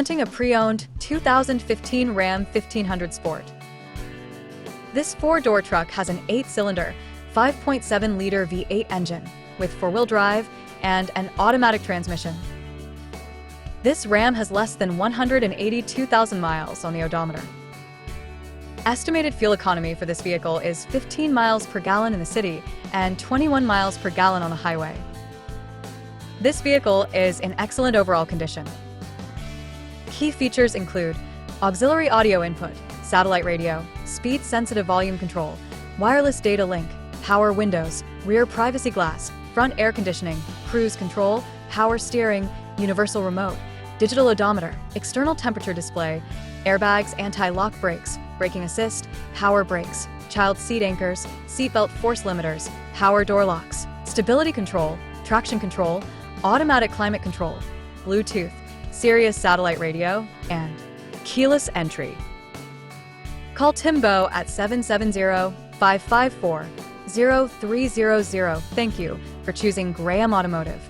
Presenting a pre-owned 2015 Ram 1500 Sport. This four-door truck has an 8-cylinder, 5.7-liter V8 engine with four-wheel drive and an automatic transmission. This Ram has less than 182,000 miles on the odometer. Estimated fuel economy for this vehicle is 15 miles per gallon in the city and 21 miles per gallon on the highway. This vehicle is in excellent overall condition. Key features include auxiliary audio input, satellite radio, speed-sensitive volume control, wireless data link, power windows, rear privacy glass, front air conditioning, cruise control, power steering, universal remote, digital odometer, external temperature display, airbags, anti-lock brakes, braking assist, power brakes, child seat anchors, seatbelt force limiters, power door locks, stability control, traction control, automatic climate control, Bluetooth, Sirius satellite radio, and keyless entry. Call Timbo at 770-554-0300. Thank you for choosing Graham Automotive.